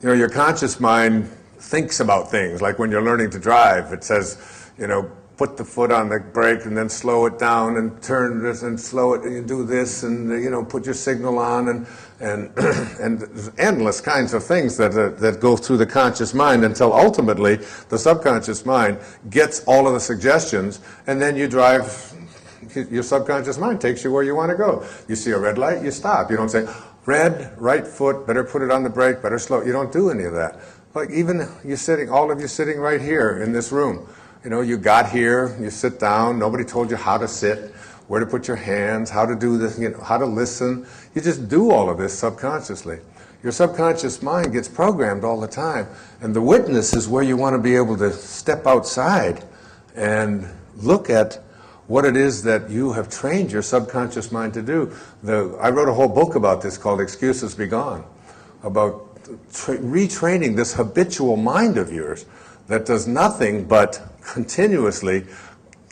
You know, your conscious mind thinks about things, like when you're learning to drive, it says, you know, put the foot on the brake and then slow it down and turn this and slow it and you do this and, you know, put your signal on and and endless kinds of things that go through the conscious mind until ultimately the subconscious mind gets all of the suggestions, and then you drive. Your subconscious mind takes you where you want to go. You see a red light, you stop. You don't say, red, right foot, better put it on the brake, better slow. You don't do any of that. Like even you sitting, all of you sitting right here in this room. You know, you got here, you sit down, nobody told you how to sit, where to put your hands, how to do this, you know, how to listen. You just do all of this subconsciously. Your subconscious mind gets programmed all the time. And the witness is where you want to be able to step outside and look at what it is that you have trained your subconscious mind to do. I wrote a whole book about this called Excuses Be Gone, about retraining this habitual mind of yours that does nothing but continuously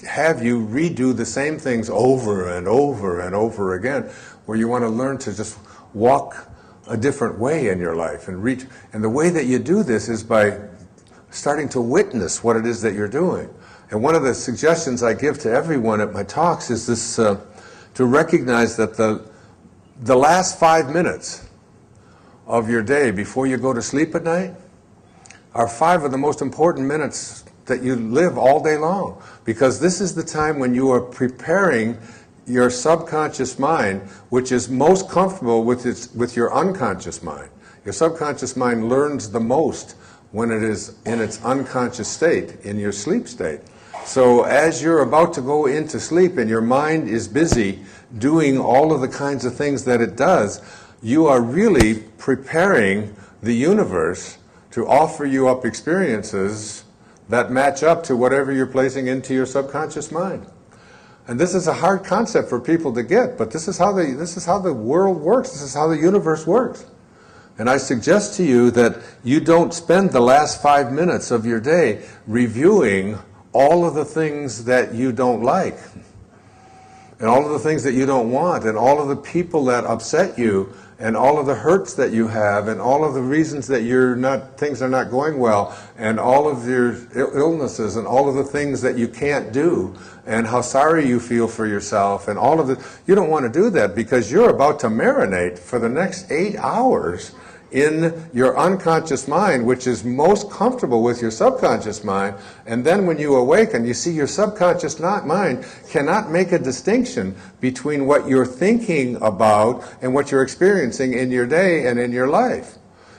have you redo the same things over and over and over again, where you want to learn to just walk a different way in your life and reach. And the way that you do this is by starting to witness what it is that you're doing. And one of the suggestions I give to everyone at my talks is this, to recognize that the last 5 minutes of your day before you go to sleep at night are 5 of the most important minutes that you live all day long. Because this is the time when you are preparing your subconscious mind, which is most comfortable with your unconscious mind. Your subconscious mind learns the most when it is in its unconscious state, in your sleep state. So as you're about to go into sleep and your mind is busy doing all of the kinds of things that it does, you are really preparing the universe to offer you up experiences that match up to whatever you're placing into your subconscious mind. And this is a hard concept for people to get, but this is how the world works. This is how the universe works. And I suggest to you that you don't spend the last 5 minutes of your day reviewing all of the things that you don't like, and all of the things that you don't want, and all of the people that upset you, and all of the hurts that you have, and all of the reasons that things are not going well, and all of your illnesses, and all of the things that you can't do, and how sorry you feel for yourself, and all of it. You don't want to do that because you're about to marinate for the next 8 hours in your unconscious mind, which is most comfortable with your subconscious mind. And then when you awaken, you see your subconscious mind cannot make a distinction between what you're thinking about and what you're experiencing in your day and in your life.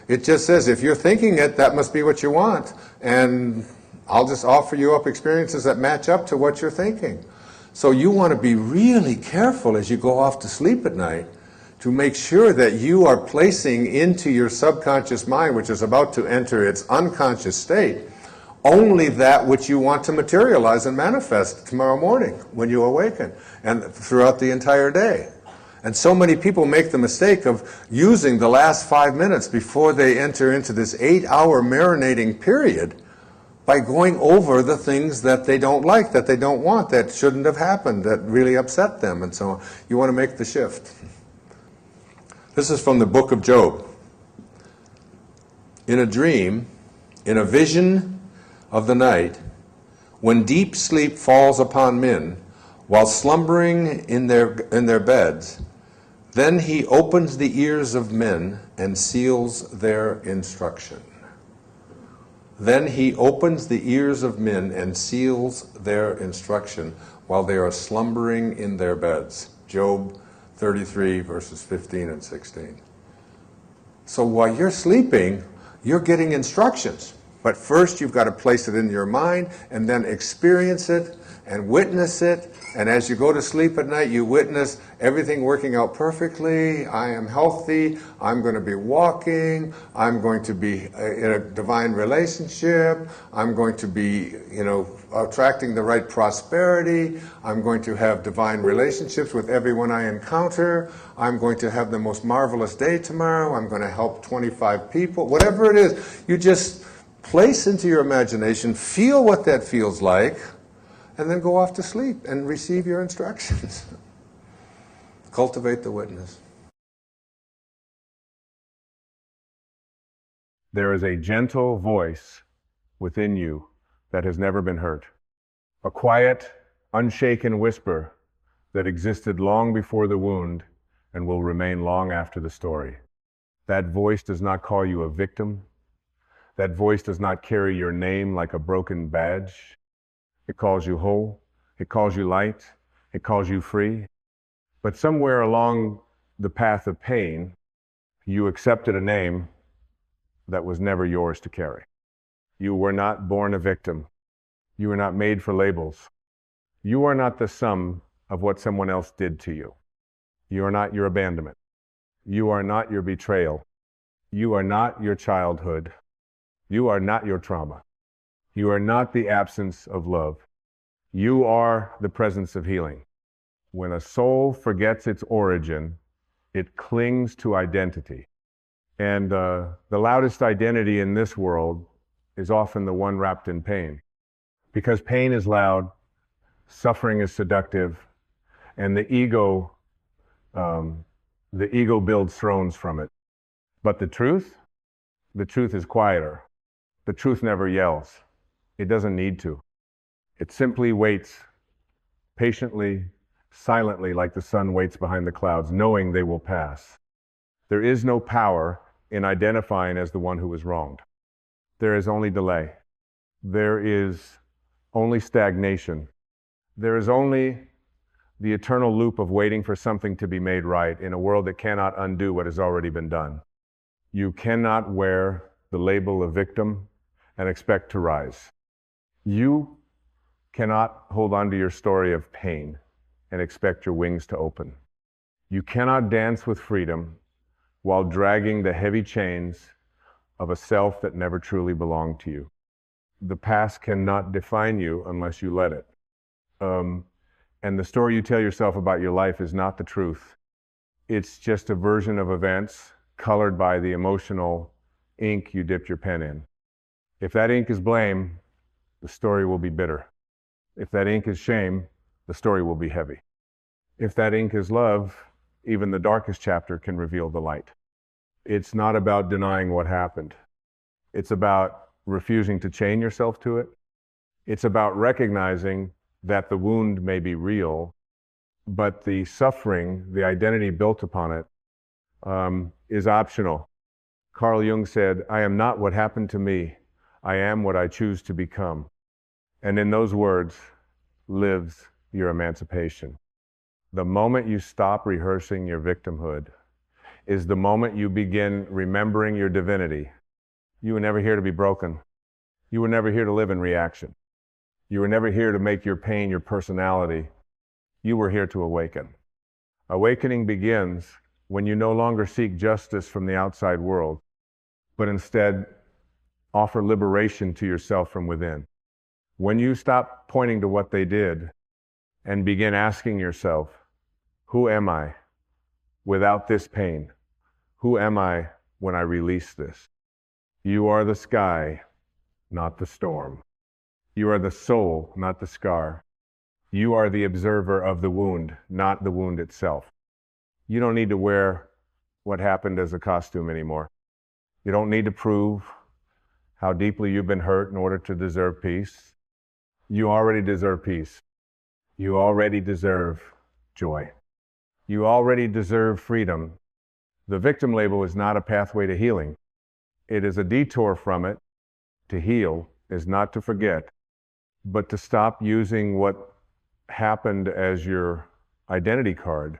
It just says, if you're thinking it, that must be what you want, and I'll just offer you up experiences that match up to what you're thinking. So you want to be really careful as you go off to sleep at night to make sure that you are placing into your subconscious mind, which is about to enter its unconscious state, only that which you want to materialize and manifest tomorrow morning when you awaken and throughout the entire day. And so many people make the mistake of using the last 5 minutes before they enter into this 8-hour marinating period by going over the things that they don't like, that they don't want, that shouldn't have happened, that really upset them, and so on. You want to make the shift. This is from the book of Job. In a dream, in a vision of the night, when deep sleep falls upon men, while slumbering in their beds, then he opens the ears of men and seals their instruction. Then he opens the ears of men and seals their instruction while they are slumbering in their beds. Job 33, verses 15 and 16. So while you're sleeping, you're getting instructions. But first you've got to place it in your mind and then experience it and witness it. And as you go to sleep at night, you witness everything working out perfectly. I am healthy. I'm going to be walking. I'm going to be in a divine relationship. I'm going to be, attracting the right prosperity. I'm going to have divine relationships with everyone I encounter. I'm going to have the most marvelous day tomorrow. I'm going to help 25 people. Whatever it is, you just place into your imagination, feel what that feels like, and then go off to sleep and receive your instructions. Cultivate the witness. There is a gentle voice within you that has never been heard. A quiet, unshaken whisper that existed long before the wound and will remain long after the story. That voice does not call you a victim. That voice does not carry your name like a broken badge. It calls you whole. It calls you light. It calls you free. But somewhere along the path of pain, you accepted a name that was never yours to carry. You were not born a victim. You were not made for labels. You are not the sum of what someone else did to you. You are not your abandonment. You are not your betrayal. You are not your childhood. You are not your trauma. You are not the absence of love. You are the presence of healing. When a soul forgets its origin, it clings to identity. And the loudest identity in this world is often the one wrapped in pain. Because pain is loud, suffering is seductive, and the ego builds thrones from it. But the truth is quieter. The truth never yells. It doesn't need to. It simply waits patiently, silently, like the sun waits behind the clouds, knowing they will pass. There is no power in identifying as the one who was wronged. There is only delay. There is only stagnation. There is only the eternal loop of waiting for something to be made right in a world that cannot undo what has already been done. You cannot wear the label of victim and expect to rise. You cannot hold on to your story of pain and expect your wings to open. You cannot dance with freedom while dragging the heavy chains of a self that never truly belonged to you. The past cannot define you unless you let it. And the story you tell yourself about your life is not the truth. It's just a version of events colored by the emotional ink you dipped your pen in. If that ink is blame, the story will be bitter. If that ink is shame, the story will be heavy. If that ink is love, even the darkest chapter can reveal the light. It's not about denying what happened. It's about refusing to chain yourself to it. It's about recognizing that the wound may be real, but the suffering, the identity built upon it, is optional. Carl Jung said, "I am not what happened to me. I am what I choose to become." And in those words lives your emancipation. The moment you stop rehearsing your victimhood is the moment you begin remembering your divinity. You were never here to be broken. You were never here to live in reaction. You were never here to make your pain your personality. You were here to awaken. Awakening begins when you no longer seek justice from the outside world, but instead offer liberation to yourself from within. When you stop pointing to what they did and begin asking yourself, who am I without this pain? Who am I when I release this? You are the sky, not the storm. You are the soul, not the scar. You are the observer of the wound, not the wound itself. You don't need to wear what happened as a costume anymore. You don't need to prove how deeply you've been hurt in order to deserve peace. You already deserve peace. You already deserve joy. You already deserve freedom. The victim label is not a pathway to healing. It is a detour from it. To heal is not to forget, but to stop using what happened as your identity card.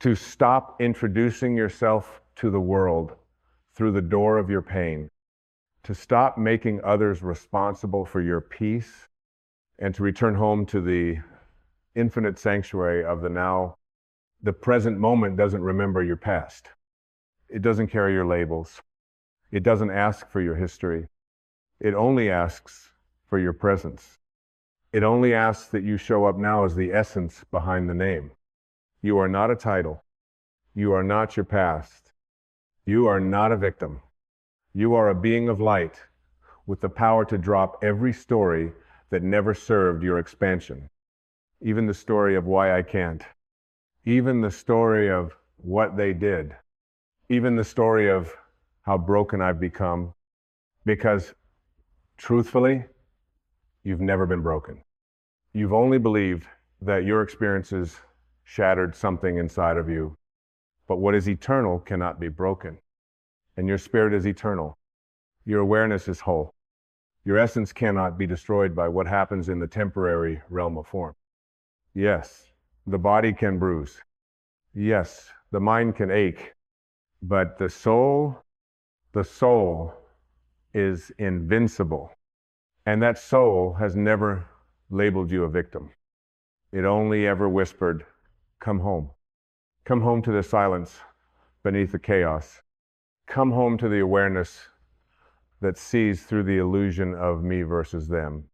To stop introducing yourself to the world through the door of your pain. To stop making others responsible for your peace, and to return home to the infinite sanctuary of the now. The present moment doesn't remember your past. It doesn't carry your labels. It doesn't ask for your history. It only asks for your presence. It only asks that you show up now as the essence behind the name. You are not a title. You are not your past. You are not a victim. You are a being of light with the power to drop every story that never served your expansion. Even the story of why I can't. Even the story of what they did. Even the story of how broken I've become. Because truthfully, you've never been broken. You've only believed that your experiences shattered something inside of you. But what is eternal cannot be broken. And your spirit is eternal. Your awareness is whole. Your essence cannot be destroyed by what happens in the temporary realm of form. Yes, the body can bruise. Yes, the mind can ache. But the soul is invincible. And that soul has never labeled you a victim. It only ever whispered, come home. Come home to the silence beneath the chaos. Come home to the awareness that sees through the illusion of me versus them.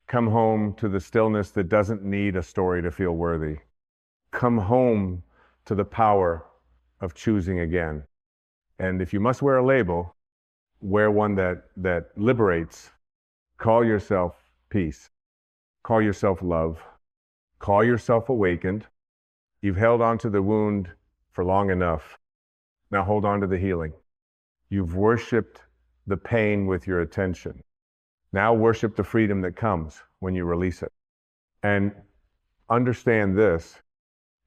Come home to the stillness that doesn't need a story to feel worthy. Come home to the power of choosing again. And if you must wear a label, wear one that liberates. Call yourself peace. Call yourself love. Call yourself awakened. You've held on to the wound for long enough. Now hold on to the healing. You've worshiped the pain with your attention. Now worship the freedom that comes when you release it. And understand this,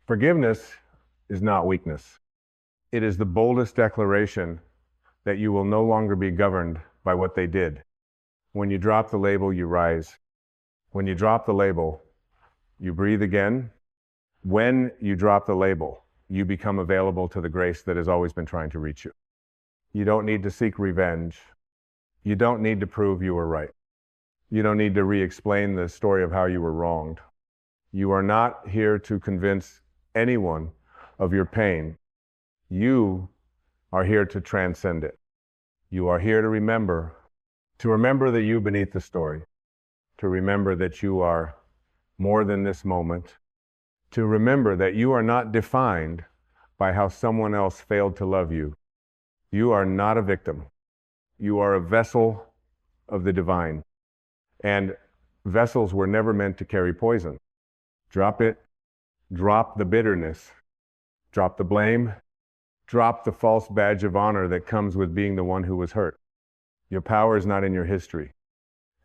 forgiveness is not weakness. It is the boldest declaration that you will no longer be governed by what they did. When you drop the label, you rise. When you drop the label, you breathe again. When you drop the label, you become available to the grace that has always been trying to reach you. You don't need to seek revenge. You don't need to prove you were right. You don't need to re-explain the story of how you were wronged. You are not here to convince anyone of your pain. You are here to transcend it. You are here to remember the you beneath the story, to remember that you are more than this moment, to remember that you are not defined by how someone else failed to love you. You are not a victim. You are a vessel of the divine. And vessels were never meant to carry poison. Drop it. Drop the bitterness. Drop the blame. Drop the false badge of honor that comes with being the one who was hurt. Your power is not in your history.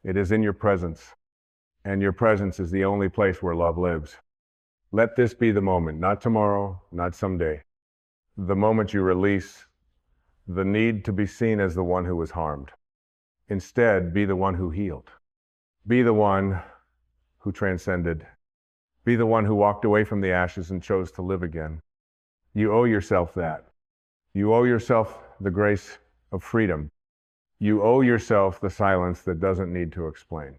It is in your presence. And your presence is the only place where love lives. Let this be the moment, not tomorrow, not someday. The moment you release the need to be seen as the one who was harmed. Instead, be the one who healed. Be the one who transcended. Be the one who walked away from the ashes and chose to live again. You owe yourself that. You owe yourself the grace of freedom. You owe yourself the silence that doesn't need to explain.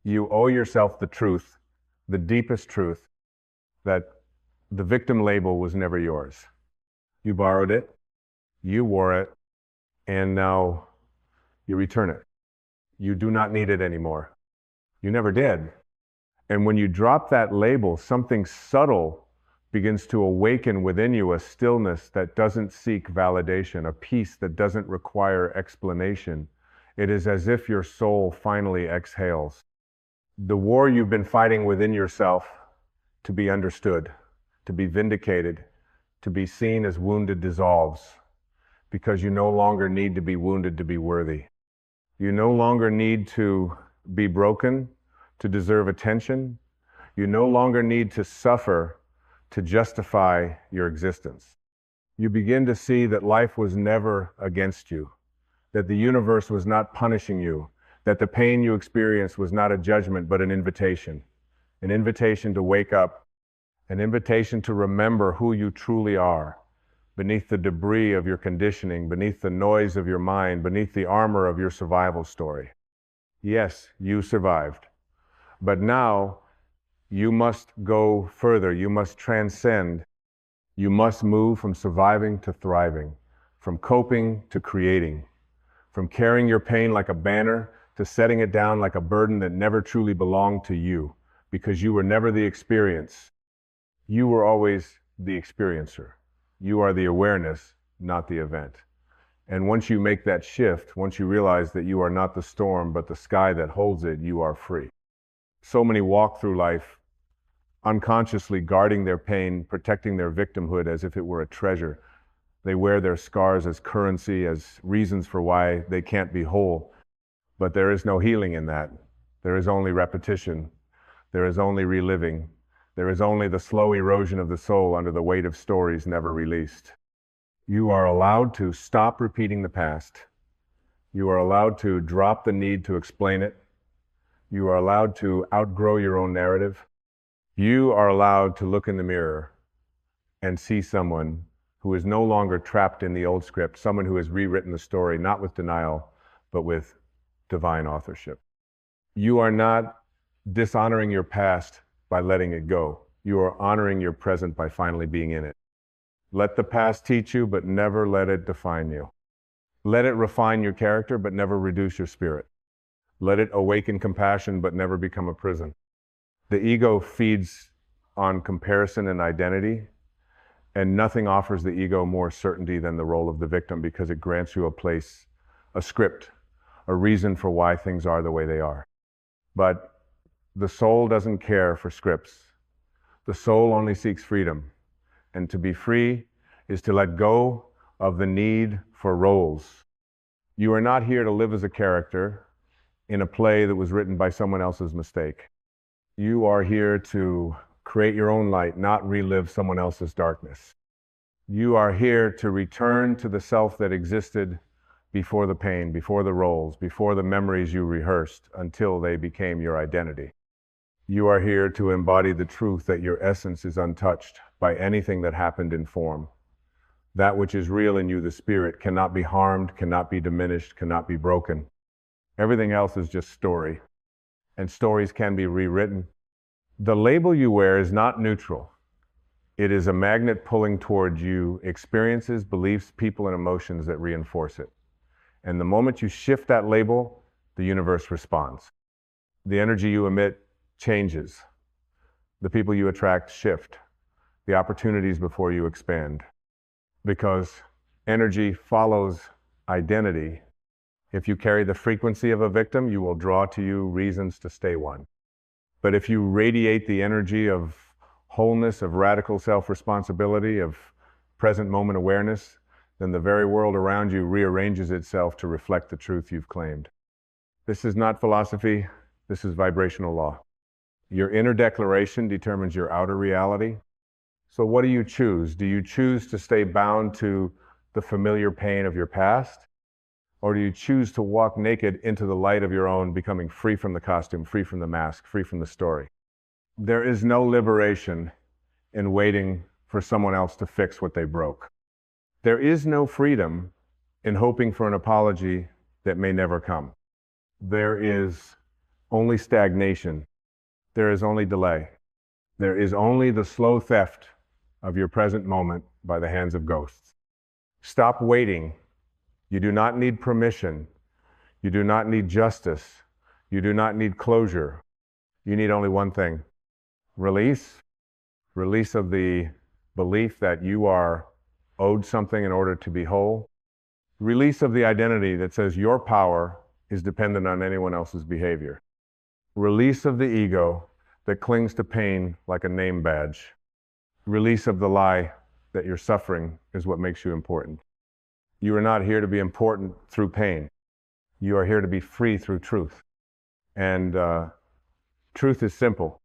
You owe yourself the truth, the deepest truth, that the victim label was never yours. You borrowed it, you wore it, and now you return it. You do not need it anymore. You never did. And when you drop that label, something subtle begins to awaken within you, a stillness that doesn't seek validation, a peace that doesn't require explanation. It is as if your soul finally exhales. The war you've been fighting within yourself to be understood, to be vindicated, to be seen as wounded dissolves, because you no longer need to be wounded to be worthy. You no longer need to be broken to deserve attention. You no longer need to suffer to justify your existence. You begin to see that life was never against you, that the universe was not punishing you, that the pain you experienced was not a judgment, but an invitation to wake up, an invitation to remember who you truly are, beneath the debris of your conditioning, beneath the noise of your mind, beneath the armor of your survival story. Yes, you survived, but now you must go further. You must transcend. You must move from surviving to thriving, from coping to creating, from carrying your pain like a banner to setting it down like a burden that never truly belonged to you, because you were never the experience. You were always the experiencer. You are the awareness, not the event. And once you make that shift, once you realize that you are not the storm, but the sky that holds it, you are free. So many walk through life unconsciously guarding their pain, protecting their victimhood as if it were a treasure. They wear their scars as currency, as reasons for why they can't be whole. But there is no healing in that. There is only repetition. There is only reliving. There is only the slow erosion of the soul under the weight of stories never released. You are allowed to stop repeating the past. You are allowed to drop the need to explain it. You are allowed to outgrow your own narrative. You are allowed to look in the mirror and see someone who is no longer trapped in the old script, someone who has rewritten the story, not with denial, but with divine authorship. You are not dishonoring your past by letting it go. You are honoring your present by finally being in it. Let the past teach you, but never let it define you. Let it refine your character, but never reduce your spirit. Let it awaken compassion, but never become a prison. The ego feeds on comparison and identity, and nothing offers the ego more certainty than the role of the victim, because it grants you a place, a script, a reason for why things are the way they are. But the soul doesn't care for scripts. The soul only seeks freedom. And to be free is to let go of the need for roles. You are not here to live as a character in a play that was written by someone else's mistake. You are here to create your own light, not relive someone else's darkness. You are here to return to the self that existed before the pain, before the roles, before the memories you rehearsed until they became your identity. You are here to embody the truth that your essence is untouched by anything that happened in form. That which is real in you, the spirit, cannot be harmed, cannot be diminished, cannot be broken. Everything else is just story, and stories can be rewritten. The label you wear is not neutral. It is a magnet pulling towards you experiences, beliefs, people, and emotions that reinforce it. And the moment you shift that label, the universe responds. The energy you emit changes. The people you attract shift. The opportunities before you expand. Because energy follows identity. If you carry the frequency of a victim, you will draw to you reasons to stay one. But if you radiate the energy of wholeness, of radical self-responsibility, of present moment awareness, then the very world around you rearranges itself to reflect the truth you've claimed. This is not philosophy, this is vibrational law. Your inner declaration determines your outer reality. So what do you choose? Do you choose to stay bound to the familiar pain of your past? Or do you choose to walk naked into the light of your own, becoming free from the costume, free from the mask, free from the story? There is no liberation in waiting for someone else to fix what they broke. There is no freedom in hoping for an apology that may never come. There is only stagnation. There is only delay. There is only the slow theft of your present moment by the hands of ghosts. Stop waiting. You do not need permission. You do not need justice. You do not need closure. You need only one thing: release. Release of the belief that you are owed something in order to be whole. Release of the identity that says your power is dependent on anyone else's behavior. Release of the ego that clings to pain like a name badge. Release of the lie that your suffering is what makes you important. You are not here to be important through pain. You are here to be free through truth. And truth is simple.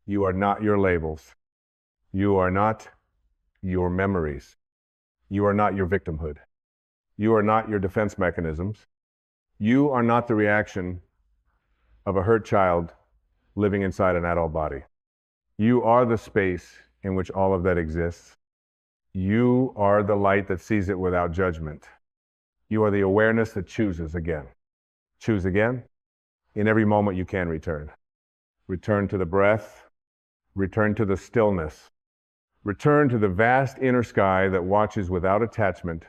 You are not your labels. You are not your memories. You are not your victimhood. You are not your defense mechanisms. You are not the reaction of a hurt child living inside an adult body. You are the space in which all of that exists. You are the light that sees it without judgment. You are the awareness that chooses again. Choose again. In every moment you can return. Return to the breath. Return to the stillness. Return to the vast inner sky that watches without attachment,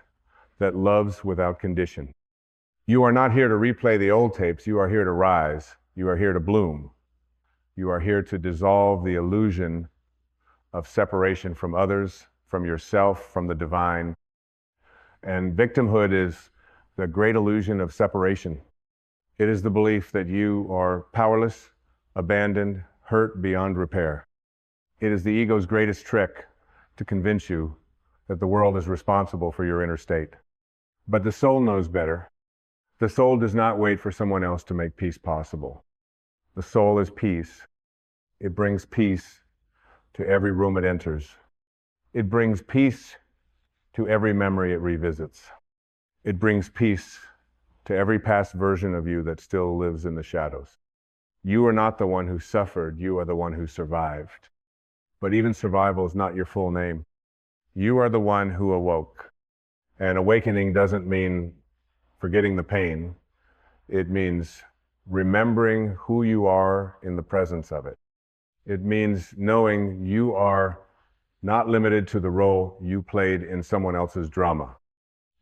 that loves without condition. You are not here to replay the old tapes. You are here to rise. You are here to bloom. You are here to dissolve the illusion of separation from others, from yourself, from the divine. And victimhood is the great illusion of separation. It is the belief that you are powerless, abandoned, hurt beyond repair. It is the ego's greatest trick to convince you that the world is responsible for your inner state. But the soul knows better. The soul does not wait for someone else to make peace possible. The soul is peace. It brings peace to every room it enters. It brings peace to every memory it revisits. It brings peace to every past version of you that still lives in the shadows. You are not the one who suffered, you are the one who survived. But even survival is not your full name. You are the one who awoke. And awakening doesn't mean forgetting the pain. It means remembering who you are in the presence of it. It means knowing you are not limited to the role you played in someone else's drama.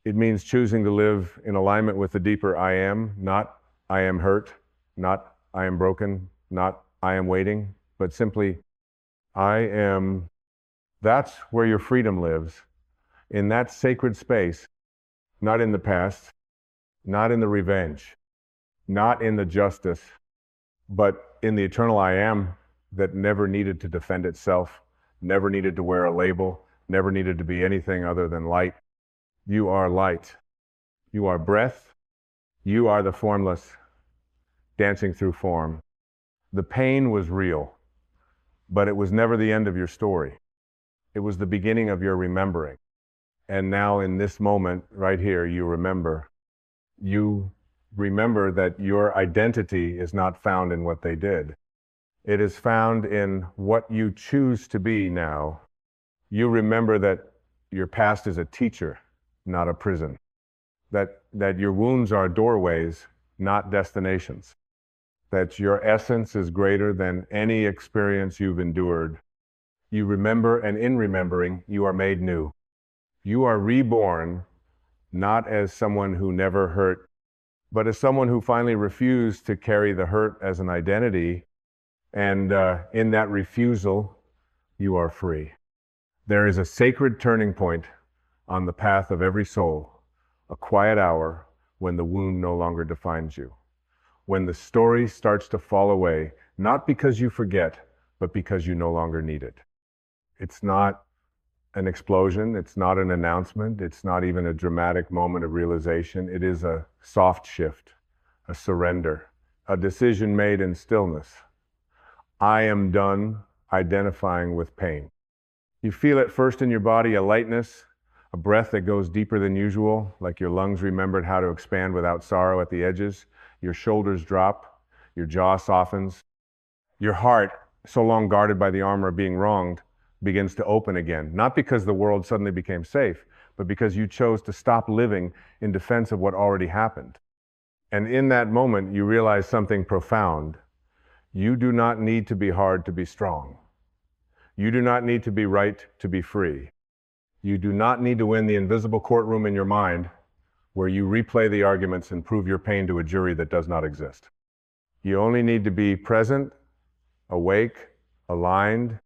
It means choosing to live in alignment with the deeper I am, not I am hurt, not I am broken, not I am waiting, but simply I am. That's where your freedom lives, in that sacred space, not in the past, not in the revenge, not in the justice, but in the eternal I am that never needed to defend itself, never needed to wear a label, never needed to be anything other than light. You are light. You are breath. You are the formless, dancing through form. The pain was real, but it was never the end of your story. It was the beginning of your remembering. And now in this moment, right here, you remember. You remember that your identity is not found in what they did. It is found in what you choose to be now. You remember that your past is a teacher, not a prison. That your wounds are doorways, not destinations. That your essence is greater than any experience you've endured. You remember, and in remembering, you are made new. You are reborn, not as someone who never hurt, but as someone who finally refused to carry the hurt as an identity. And in that refusal, you are free. There is a sacred turning point on the path of every soul, a quiet hour when the wound no longer defines you, when the story starts to fall away, not because you forget, but because you no longer need it. It's not an explosion, it's not an announcement, it's not even a dramatic moment of realization. It is a soft shift, a surrender, a decision made in stillness. I am done identifying with pain. You feel it first in your body, a lightness, a breath that goes deeper than usual, like your lungs remembered how to expand without sorrow at the edges. Your shoulders drop, your jaw softens. Your heart, so long guarded by the armor of being wronged, begins to open again, not because the world suddenly became safe, but because you chose to stop living in defense of what already happened. And in that moment, you realize something profound. You do not need to be hard to be strong. You do not need to be right to be free. You do not need to win the invisible courtroom in your mind where you replay the arguments and prove your pain to a jury that does not exist. You only need to be present, awake, aligned.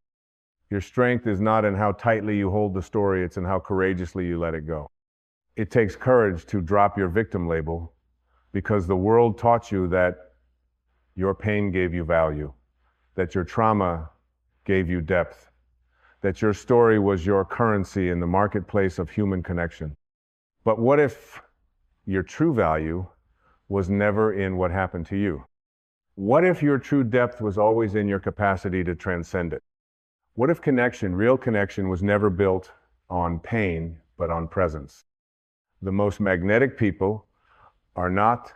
Your strength is not in how tightly you hold the story, it's in how courageously you let it go. It takes courage to drop your victim label because the world taught you that your pain gave you value, that your trauma gave you depth, that your story was your currency in the marketplace of human connection. But what if your true value was never in what happened to you? What if your true depth was always in your capacity to transcend it? What if connection, real connection, was never built on pain, but on presence? The most magnetic people are not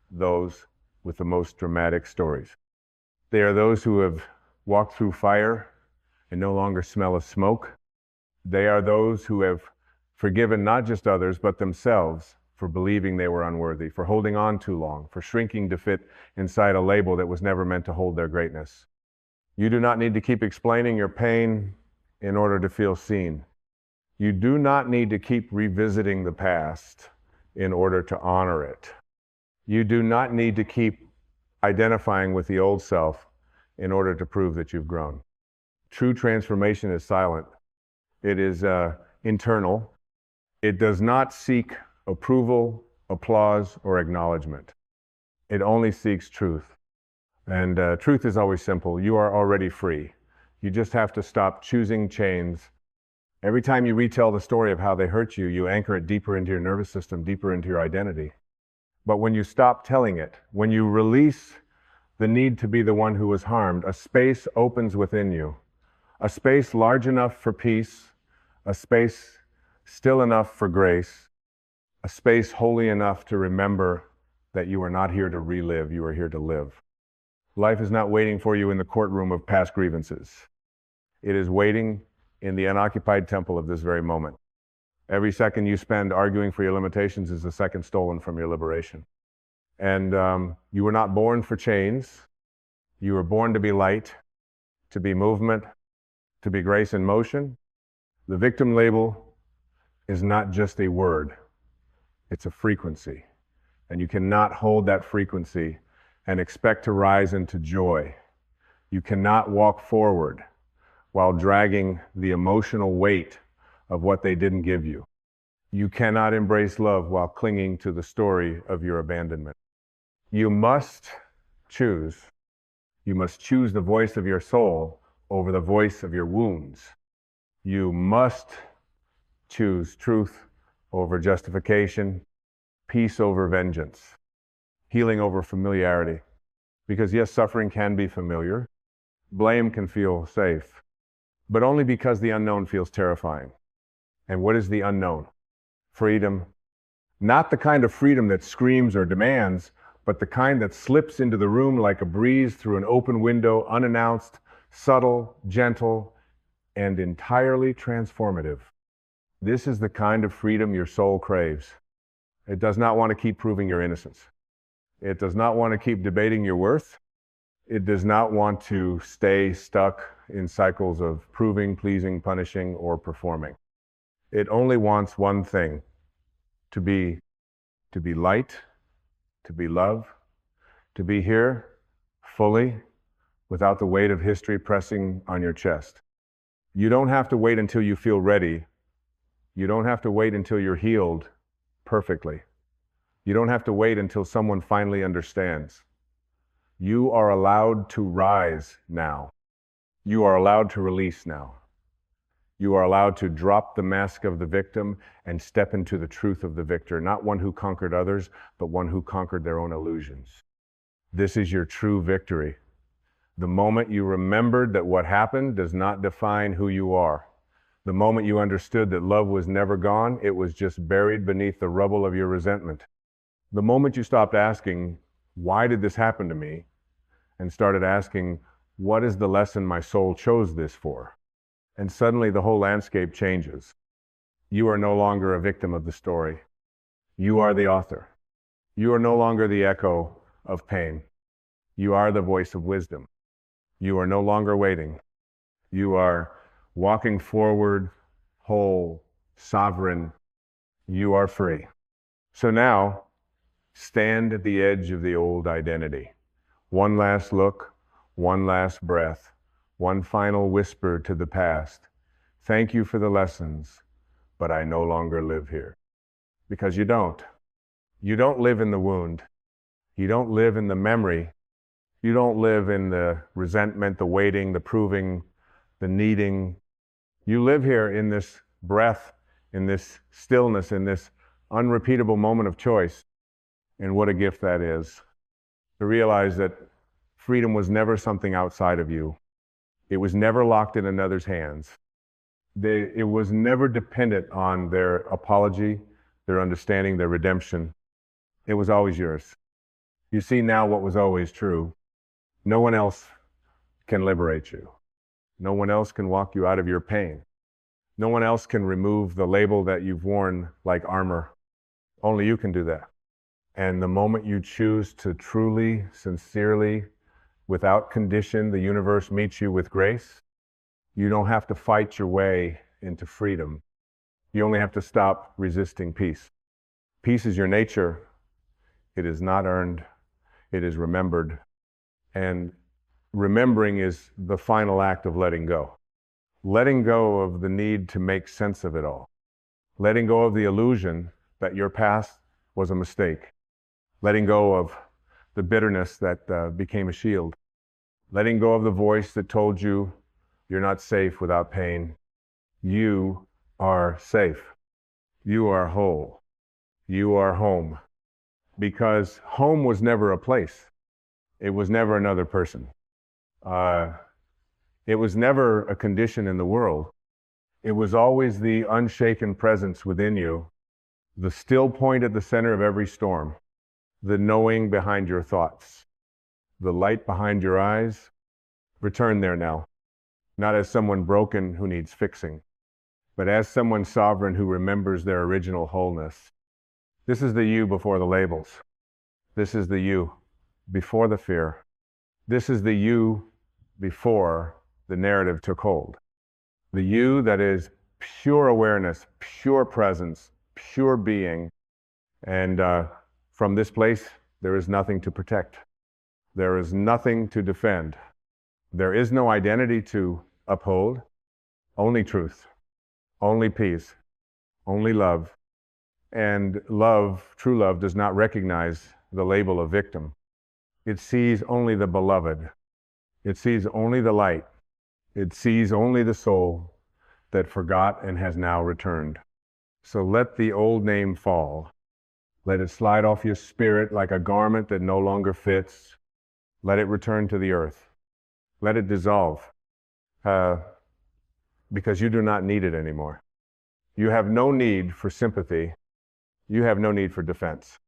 those with the most dramatic stories. They are those who have walked through fire and no longer smell of smoke. They are those who have forgiven not just others, but themselves for believing they were unworthy, for holding on too long, for shrinking to fit inside a label that was never meant to hold their greatness. You do not need to keep explaining your pain in order to feel seen. You do not need to keep revisiting the past in order to honor it. You do not need to keep identifying with the old self in order to prove that you've grown. True transformation is silent. It is internal. It does not seek approval, applause, or acknowledgement. It only seeks truth. And truth is always simple. You are already free. You just have to stop choosing chains Every time you retell the story of how they hurt you, you anchor it deeper into your nervous system, deeper into your identity. But when you stop telling it, when you release the need to be the one who was harmed, a space opens within you. A space large enough for peace, a space still enough for grace, a space holy enough to remember that you are not here to relive, you are here to live. Life is not waiting for you in the courtroom of past grievances. It is waiting in the unoccupied temple of this very moment. Every second you spend arguing for your limitations is a second stolen from your liberation. And you were not born for chains. You were born to be light, to be movement, to be grace in motion. The victim label is not just a word. It's a frequency. And you cannot hold that frequency and expect to rise into joy. You cannot walk forward while dragging the emotional weight of what they didn't give you. You cannot embrace love while clinging to the story of your abandonment. You must choose. You must choose the voice of your soul over the voice of your wounds. You must choose truth over justification, peace over vengeance, healing over familiarity. Because yes, suffering can be familiar. Blame can feel safe, but only because the unknown feels terrifying. And what is the unknown? Freedom. Not the kind of freedom that screams or demands, but the kind that slips into the room like a breeze through an open window, unannounced, subtle, gentle, and entirely transformative. This is the kind of freedom your soul craves. It does not want to keep proving your innocence. It does not want to keep debating your worth. It does not want to stay stuck in cycles of proving, pleasing, punishing, or performing. It only wants one thing, to be light, to be love, to be here fully without the weight of history pressing on your chest. You don't have to wait until you feel ready. You don't have to wait until you're healed perfectly. You don't have to wait until someone finally understands. You are allowed to rise now. You are allowed to release now. You are allowed to drop the mask of the victim and step into the truth of the victor, not one who conquered others, but one who conquered their own illusions. This is your true victory. The moment you remembered that what happened does not define who you are. The moment you understood that love was never gone, it was just buried beneath the rubble of your resentment. The moment you stopped asking, why did this happen to me? And started asking, what is the lesson my soul chose this for? And suddenly the whole landscape changes. You are no longer a victim of the story. You are the author. You are no longer the echo of pain. You are the voice of wisdom. You are no longer waiting. You are walking forward, whole, sovereign. You are free. So now, stand at the edge of the old identity. One last look, one last breath, one final whisper to the past. Thank you for the lessons, but I no longer live here. Because you don't. You don't live in the wound. You don't live in the memory. You don't live in the resentment, the waiting, the proving, the needing. You live here in this breath, in this stillness, in this unrepeatable moment of choice. And what a gift that is. To realize that freedom was never something outside of you. It was never locked in another's hands. It was never dependent on their apology, their understanding, their redemption. It was always yours. You see now what was always true. No one else can liberate you. No one else can walk you out of your pain. No one else can remove the label that you've worn like armor. Only you can do that. And the moment you choose to truly, sincerely, without condition, the universe meets you with grace, you don't have to fight your way into freedom. You only have to stop resisting peace. Peace is your nature. It is not earned. It is remembered. And remembering is the final act of letting go. Letting go of the need to make sense of it all. Letting go of the illusion that your past was a mistake. Letting go of the bitterness that became a shield. Letting go of the voice that told you you're not safe without pain. You are safe. You are whole. You are home. Because home was never a place. It was never another person. It was never a condition in the world. It was always the unshaken presence within you, the still point at the center of every storm, the knowing behind your thoughts, the light behind your eyes. Return there now, not as someone broken who needs fixing, but as someone sovereign who remembers their original wholeness. This is the you before the labels. This is the you before the fear. This is the you before the narrative took hold. The you that is pure awareness, pure presence, pure being. And from this place, there is nothing to protect. There is nothing to defend. There is no identity to uphold. Only truth, only peace, only love. And love, true love, does not recognize the label of victim. It sees only the beloved. It sees only the light. It sees only the soul that forgot and has now returned. So let the old name fall. Let it slide off your spirit like a garment that no longer fits. Let it return to the earth. Let it dissolve, because you do not need it anymore. You have no need for sympathy. You have no need for defense.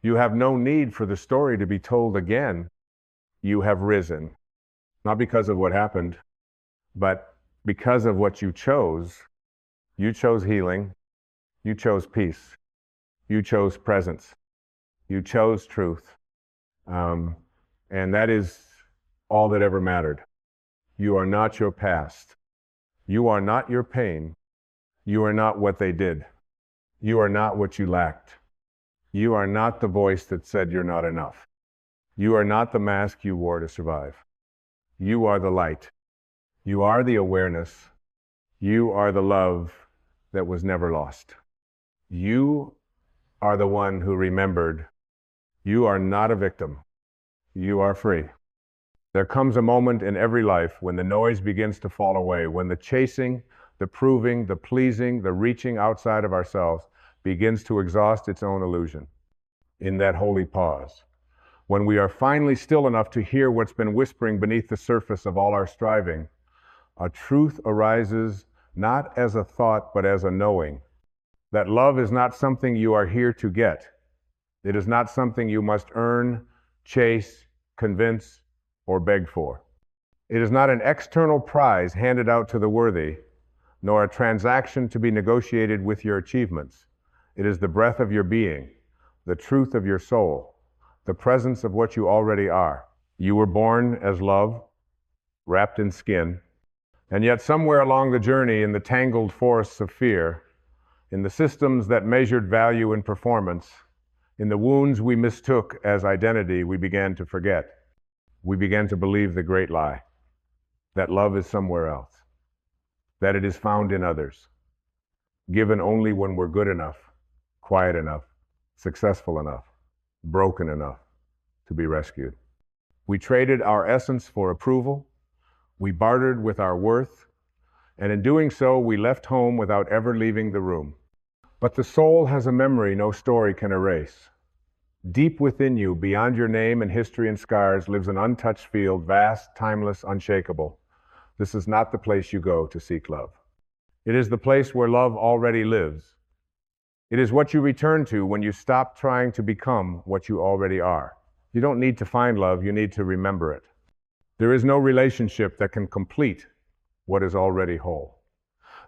You have no need for the story to be told again. You have risen, not because of what happened, but because of what you chose. You chose healing. You chose peace. You chose presence. You chose truth. And that is all that ever mattered. You are not your past. You are not your pain. You are not what they did. You are not what you lacked. You are not the voice that said you're not enough. You are not the mask you wore to survive. You are the light. You are the awareness. You are the love that was never lost. You are the one who remembered. You are not a victim. You are free. There comes a moment in every life when the noise begins to fall away, when the chasing, the proving, the pleasing, the reaching outside of ourselves begins to exhaust its own illusion. In that holy pause, when we are finally still enough to hear what's been whispering beneath the surface of all our striving, a truth arises not as a thought but as a knowing, that love is not something you are here to get. It is not something you must earn, chase, convince, or beg for. It is not an external prize handed out to the worthy, nor a transaction to be negotiated with your achievements. It is the breath of your being, the truth of your soul, the presence of what you already are. You were born as love, wrapped in skin, and yet somewhere along the journey in the tangled forests of fear, in the systems that measured value and performance, in the wounds we mistook as identity, we began to forget. We began to believe the great lie, that love is somewhere else, that it is found in others, given only when we're good enough, quiet enough, successful enough, broken enough to be rescued. We traded our essence for approval. We bartered with our worth. And in doing so, we left home without ever leaving the room. But the soul has a memory no story can erase. Deep within you, beyond your name and history and scars, lives an untouched field, vast, timeless, unshakable. This is not the place you go to seek love. It is the place where love already lives. It is what you return to when you stop trying to become what you already are. You don't need to find love, you need to remember it. There is no relationship that can complete what is already whole.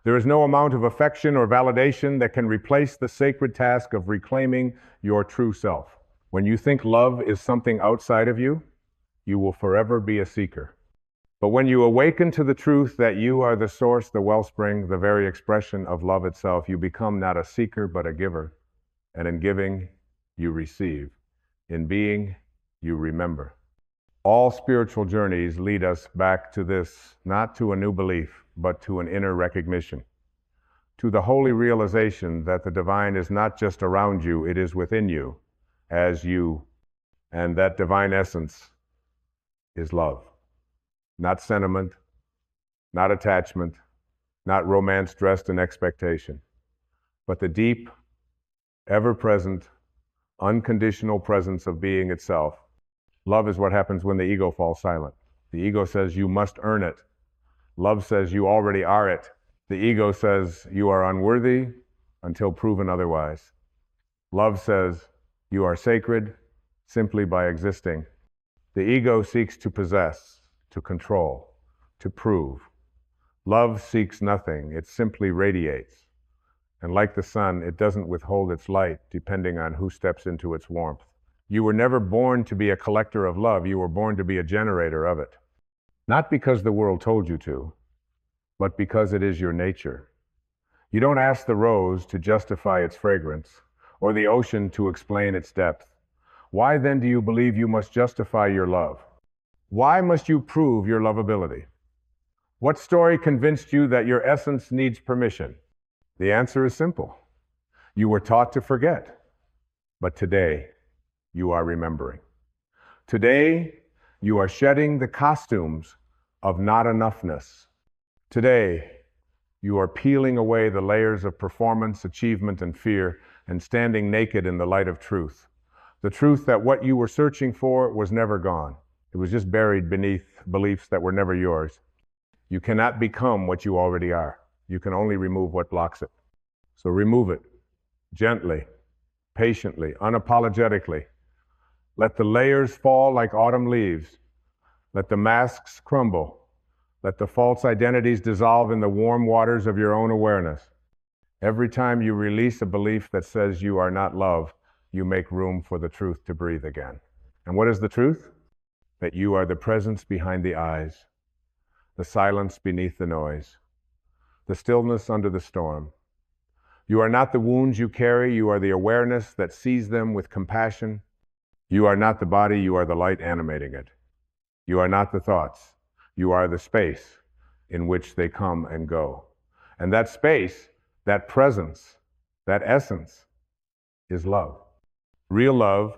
There is no amount of affection or validation that can replace the sacred task of reclaiming your true self. When you think love is something outside of you, you will forever be a seeker. But when you awaken to the truth that you are the source, the wellspring, the very expression of love itself, you become not a seeker but a giver. And in giving, you receive. In being, you remember. All spiritual journeys lead us back to this, not to a new belief, but to an inner recognition, to the holy realization that the divine is not just around you, it is within you, as you, and that divine essence is love. Not sentiment, not attachment, not romance dressed in expectation, but the deep, ever-present, unconditional presence of being itself. Love is what happens when the ego falls silent. The ego says you must earn it. Love says you already are it. The ego says you are unworthy until proven otherwise. Love says you are sacred simply by existing. The ego seeks to possess, to control, to prove. Love seeks nothing, it simply radiates. And like the sun, it doesn't withhold its light depending on who steps into its warmth. You were never born to be a collector of love, you were born to be a generator of it. Not because the world told you to, but because it is your nature. You don't ask the rose to justify its fragrance, or the ocean to explain its depth. Why then do you believe you must justify your love? Why must you prove your lovability? What story convinced you that your essence needs permission? The answer is simple. You were taught to forget, but today you are remembering. Today you are shedding the costumes of not enoughness. Today you are peeling away the layers of performance, achievement, and fear, and standing naked in the light of truth. The truth that what you were searching for was never gone. It was just buried beneath beliefs that were never yours. You cannot become what you already are. You can only remove what blocks it. So remove it gently, patiently, unapologetically. Let the layers fall like autumn leaves. Let the masks crumble. Let the false identities dissolve in the warm waters of your own awareness. Every time you release a belief that says you are not love, you make room for the truth to breathe again. And what is the truth? That you are the presence behind the eyes, the silence beneath the noise, the stillness under the storm. You are not the wounds you carry, you are the awareness that sees them with compassion. You are not the body, you are the light animating it. You are not the thoughts, you are the space in which they come and go. And that space, that presence, that essence is love. Real love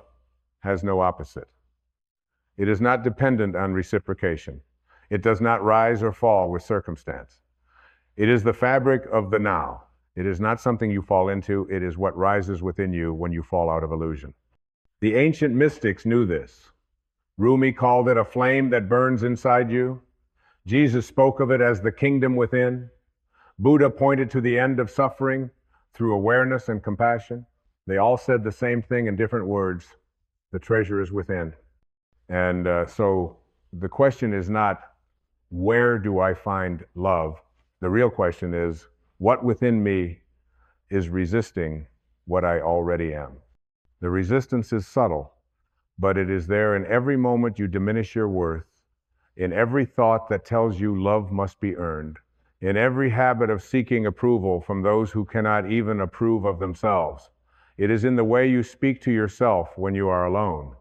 has no opposite. It is not dependent on reciprocation. It does not rise or fall with circumstance. It is the fabric of the now. It is not something you fall into. It is what rises within you when you fall out of illusion. The ancient mystics knew this. Rumi called it a flame that burns inside you. Jesus spoke of it as the kingdom within. Buddha pointed to the end of suffering through awareness and compassion. They all said the same thing in different words. The treasure is within. And so the question is not, where do I find love? The real question is, what within me is resisting what I already am? The resistance is subtle, but it is there in every moment you diminish your worth, in every thought that tells you love must be earned, in every habit of seeking approval from those who cannot even approve of themselves. It is in the way you speak to yourself when you are alone.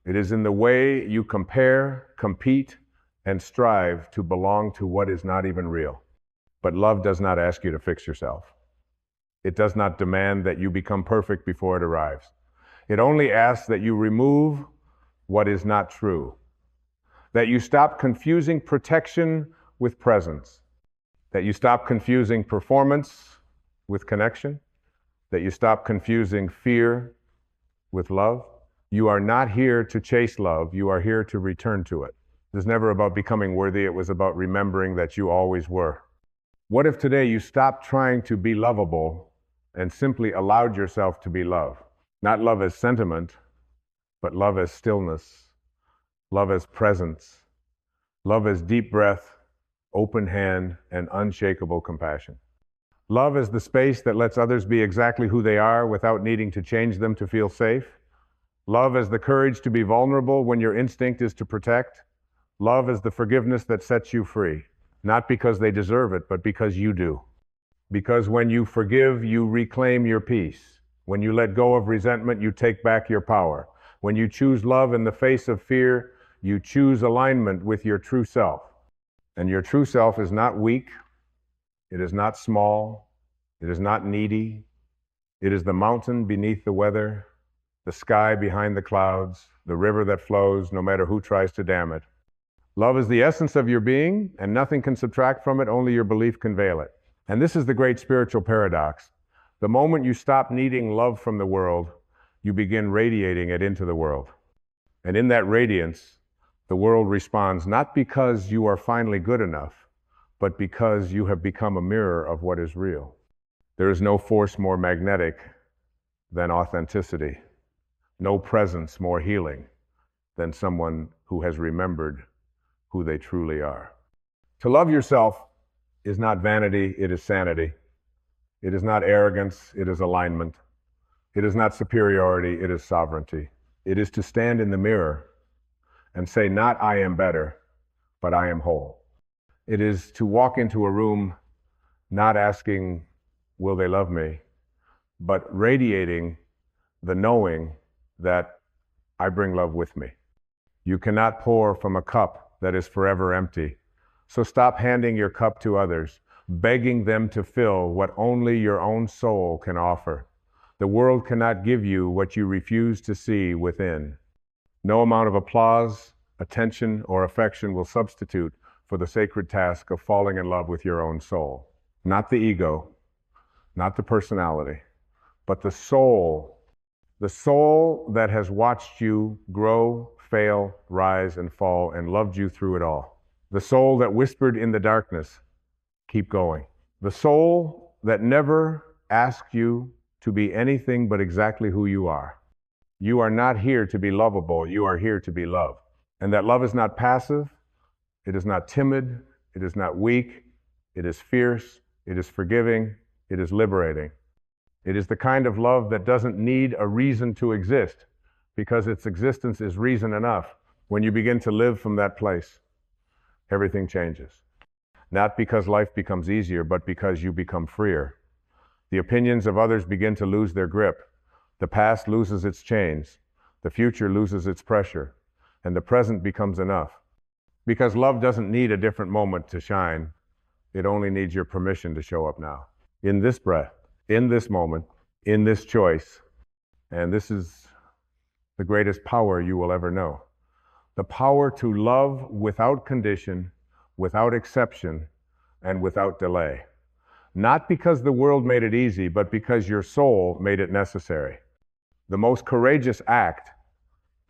It is in the way you compare, compete, and strive to belong to what is not even real. But love does not ask you to fix yourself. It does not demand that you become perfect before it arrives. It only asks that you remove what is not true, that you stop confusing protection with presence, that you stop confusing performance with connection, that you stop confusing fear with love. You are not here to chase love, you are here to return to it. It was never about becoming worthy, it was about remembering that you always were. What if today you stopped trying to be lovable and simply allowed yourself to be love? Not love as sentiment, but love as stillness, love as presence, love as deep breath, open hand, and unshakable compassion. Love is the space that lets others be exactly who they are without needing to change them to feel safe. Love is the courage to be vulnerable when your instinct is to protect. Love is the forgiveness that sets you free, not because they deserve it, but because you do. Because when you forgive, you reclaim your peace. When you let go of resentment, you take back your power. When you choose love in the face of fear, you choose alignment with your true self. And your true self is not weak. It is not small. It is not needy. It is the mountain beneath the weather, the sky behind the clouds, the river that flows no matter who tries to dam it. Love is the essence of your being, and nothing can subtract from it, only your belief can veil it. And this is the great spiritual paradox. The moment you stop needing love from the world, you begin radiating it into the world. And in that radiance, the world responds not because you are finally good enough, but because you have become a mirror of what is real. There is no force more magnetic than authenticity, no presence more healing than someone who has remembered who they truly are. To love yourself is not vanity, it is sanity. It is not arrogance, it is alignment. It is not superiority, it is sovereignty. It is to stand in the mirror and say, not I am better, but I am whole. It is to walk into a room not asking, will they love me, but radiating the knowing that I bring love with me. You cannot pour from a cup that is forever empty. So stop handing your cup to others, begging them to fill what only your own soul can offer. The world cannot give you what you refuse to see within. No amount of applause, attention, or affection will substitute for the sacred task of falling in love with your own soul. Not the ego, not the personality, but the soul that has watched you grow, fail, rise, and fall, and loved you through it all. The soul that whispered in the darkness, keep going. The soul that never asked you to be anything but exactly who you are. You are not here to be lovable, you are here to be loved. And that love is not passive, it is not timid, it is not weak, it is fierce, it is forgiving, it is liberating. It is the kind of love that doesn't need a reason to exist, because its existence is reason enough. When you begin to live from that place, everything changes. Not because life becomes easier, but because you become freer. The opinions of others begin to lose their grip. The past loses its chains. The future loses its pressure. And the present becomes enough. Because love doesn't need a different moment to shine. It only needs your permission to show up now. In this breath, in this moment, in this choice. And this is the greatest power you will ever know. The power to love without condition, without exception, and without delay. Not because the world made it easy, but because your soul made it necessary. The most courageous act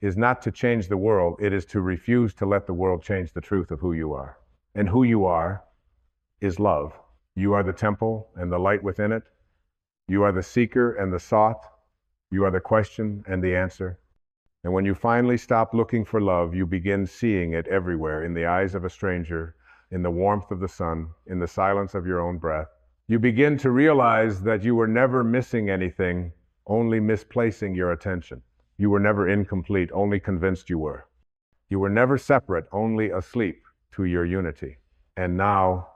is not to change the world, it is to refuse to let the world change the truth of who you are. And who you are is love. You are the temple and the light within it. You are the seeker and the sought. You are the question and the answer. And when you finally stop looking for love, you begin seeing it everywhere, in the eyes of a stranger, in the warmth of the sun, in the silence of your own breath. You begin to realize that you were never missing anything, only misplacing your attention. You were never incomplete, only convinced you were. You were never separate, only asleep to your unity. And now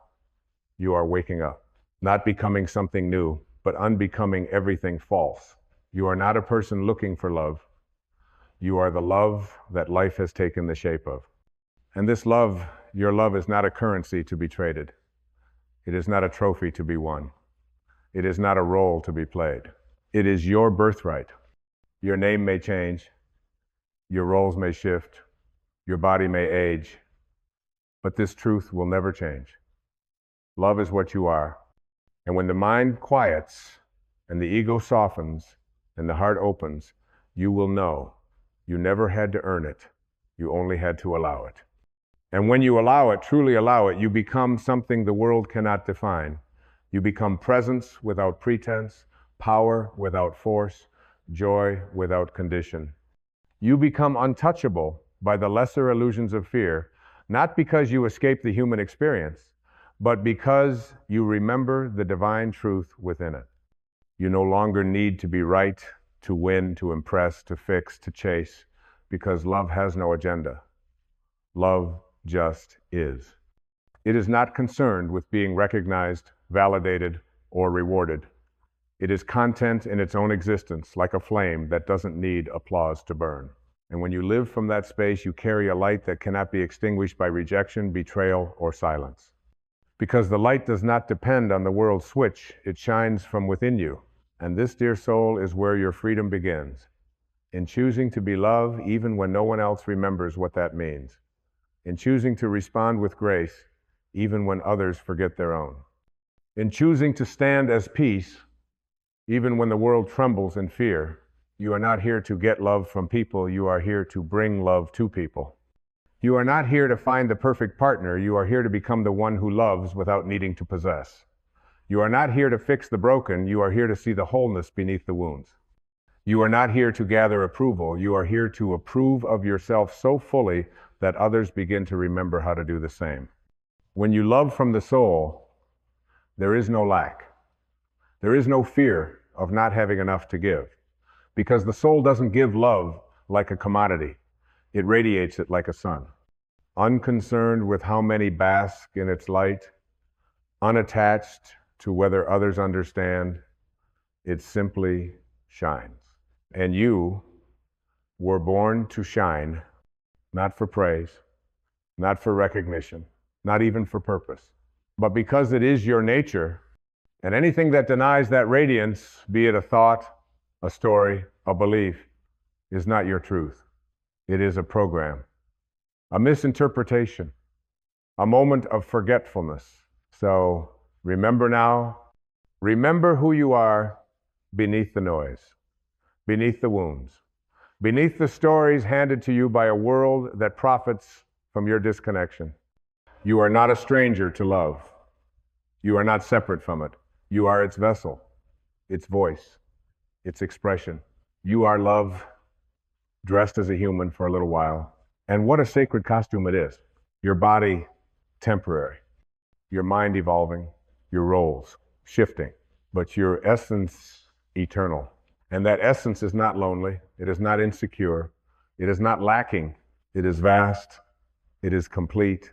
you are waking up, not becoming something new, but unbecoming everything false. You are not a person looking for love. You are the love that life has taken the shape of. And this love, your love, is not a currency to be traded. It is not a trophy to be won. It is not a role to be played. It is your birthright. Your name may change. Your roles may shift. Your body may age. But this truth will never change. Love is what you are. And when the mind quiets and the ego softens and the heart opens, you will know you never had to earn it. You only had to allow it. And when you allow it, truly allow it, you become something the world cannot define. You become presence without pretense, power without force, joy without condition. You become untouchable by the lesser illusions of fear, not because you escape the human experience, but because you remember the divine truth within it. You no longer need to be right, to win, to impress, to fix, to chase, because love has no agenda. Love just is. It is not concerned with being recognized, validated, or rewarded. It is content in its own existence, like a flame that doesn't need applause to burn. And when you live from that space, you carry a light that cannot be extinguished by rejection, betrayal, or silence. Because the light does not depend on the world's switch, it shines from within you. And this, dear soul, is where your freedom begins. In choosing to be loved even when no one else remembers what that means. In choosing to respond with grace even when others forget their own. In choosing to stand as peace, even when the world trembles in fear, you are not here to get love from people, you are here to bring love to people. You are not here to find the perfect partner, you are here to become the one who loves without needing to possess. You are not here to fix the broken, you are here to see the wholeness beneath the wounds. You are not here to gather approval, you are here to approve of yourself so fully that others begin to remember how to do the same. When you love from the soul, there is no lack. There is no fear of not having enough to give, because the soul doesn't give love like a commodity. It radiates it like a sun. Unconcerned with how many bask in its light, unattached to whether others understand, it simply shines. And you were born to shine, not for praise, not for recognition, not even for purpose, but because it is your nature. And anything that denies that radiance, be it a thought, a story, a belief, is not your truth. It is a program, a misinterpretation, a moment of forgetfulness. So remember now, remember who you are beneath the noise, beneath the wounds, beneath the stories handed to you by a world that profits from your disconnection. You are not a stranger to love. You are not separate from it. You are its vessel, its voice, its expression. You are love, dressed as a human for a little while. And what a sacred costume it is. Your body temporary, your mind evolving, your roles shifting, but your essence eternal. And that essence is not lonely, it is not insecure, it is not lacking, it is vast, it is complete,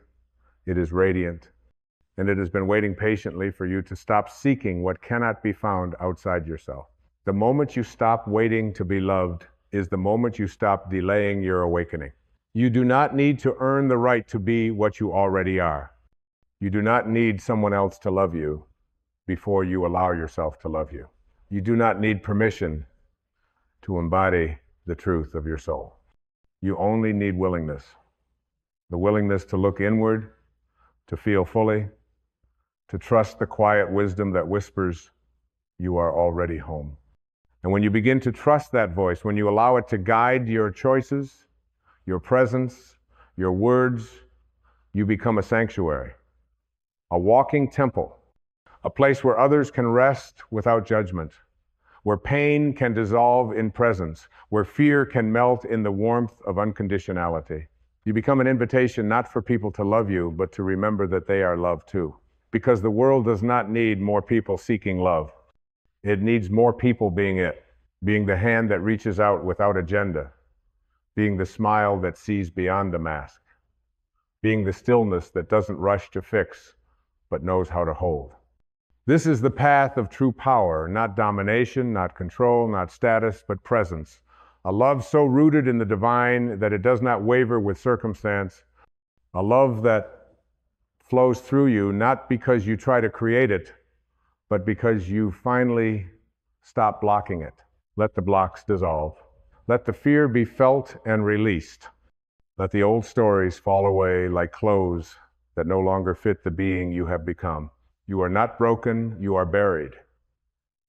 it is radiant, and it has been waiting patiently for you to stop seeking what cannot be found outside yourself. The moment you stop waiting to be loved is the moment you stop delaying your awakening. You do not need to earn the right to be what you already are. You do not need someone else to love you before you allow yourself to love you. You do not need permission to embody the truth of your soul. You only need willingness. The willingness to look inward, to feel fully, to trust the quiet wisdom that whispers, you are already home. And when you begin to trust that voice, when you allow it to guide your choices, your presence, your words, you become a sanctuary, a walking temple, a place where others can rest without judgment, where pain can dissolve in presence, where fear can melt in the warmth of unconditionality. You become an invitation not for people to love you, but to remember that they are loved too. Because the world does not need more people seeking love. It needs more people being it, being the hand that reaches out without agenda, being the smile that sees beyond the mask, being the stillness that doesn't rush to fix, but knows how to hold. This is the path of true power, not domination, not control, not status, but presence. A love so rooted in the divine that it does not waver with circumstance. A love that flows through you, not because you try to create it, but because you finally stop blocking it. Let the blocks dissolve. Let the fear be felt and released. Let the old stories fall away like clothes that no longer fit the being you have become. You are not broken, you are buried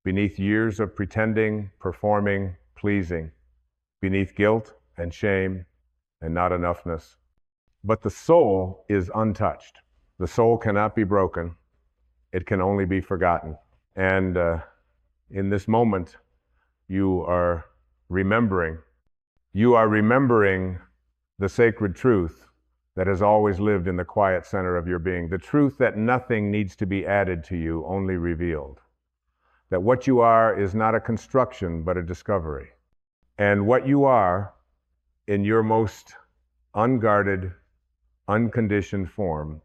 beneath years of pretending, performing, pleasing, beneath guilt and shame and not enoughness. But the soul is untouched. The soul cannot be broken. It can only be forgotten. And in this moment, you are remembering the sacred truth that has always lived in the quiet center of your being, the truth that nothing needs to be added to you, only revealed. That what you are is not a construction, but a discovery. And what you are, in your most unguarded, unconditioned form,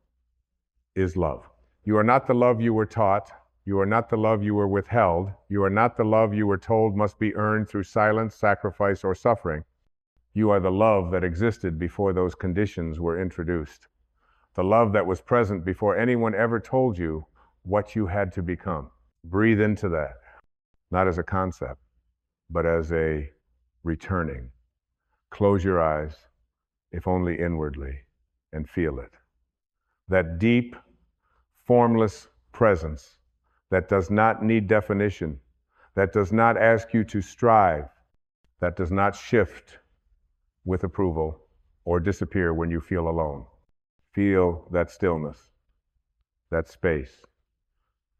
is love. You are not the love you were taught. You are not the love you were withheld. You are not the love you were told must be earned through silence, sacrifice, or suffering. You are the love that existed before those conditions were introduced. The love that was present before anyone ever told you what you had to become. Breathe into that, not as a concept, but as a returning. Close your eyes, if only inwardly, and feel it. That deep, formless presence that does not need definition, that does not ask you to strive, that does not shift with approval or disappear when you feel alone. Feel that stillness, that space,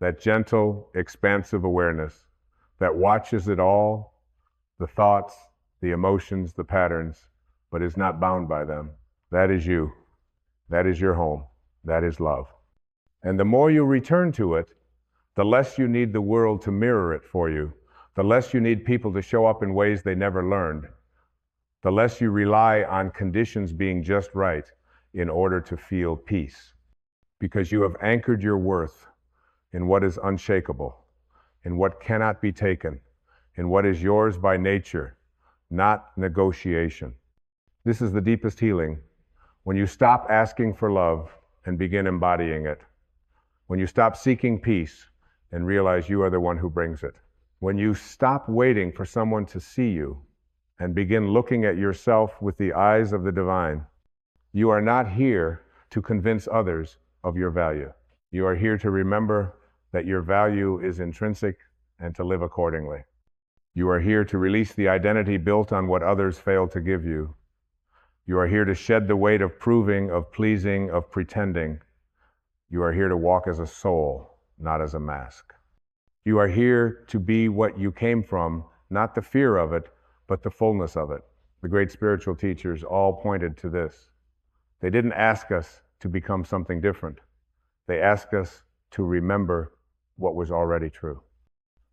that gentle, expansive awareness that watches it all, the thoughts, the emotions, the patterns, but is not bound by them. That is you. That is your home. That is love. And the more you return to it, the less you need the world to mirror it for you, the less you need people to show up in ways they never learned, the less you rely on conditions being just right in order to feel peace. Because you have anchored your worth in what is unshakable, in what cannot be taken, in what is yours by nature, not negotiation. This is the deepest healing. When you stop asking for love and begin embodying it. When you stop seeking peace and realize you are the one who brings it. When you stop waiting for someone to see you and begin looking at yourself with the eyes of the divine. You are not here to convince others of your value. You are here to remember that your value is intrinsic and to live accordingly. You are here to release the identity built on what others failed to give you. You are here to shed the weight of proving, of pleasing, of pretending. You are here to walk as a soul, not as a mask. You are here to be what you came from, not the fear of it, but the fullness of it. The great spiritual teachers all pointed to this. They didn't ask us to become something different. They asked us to remember what was already true.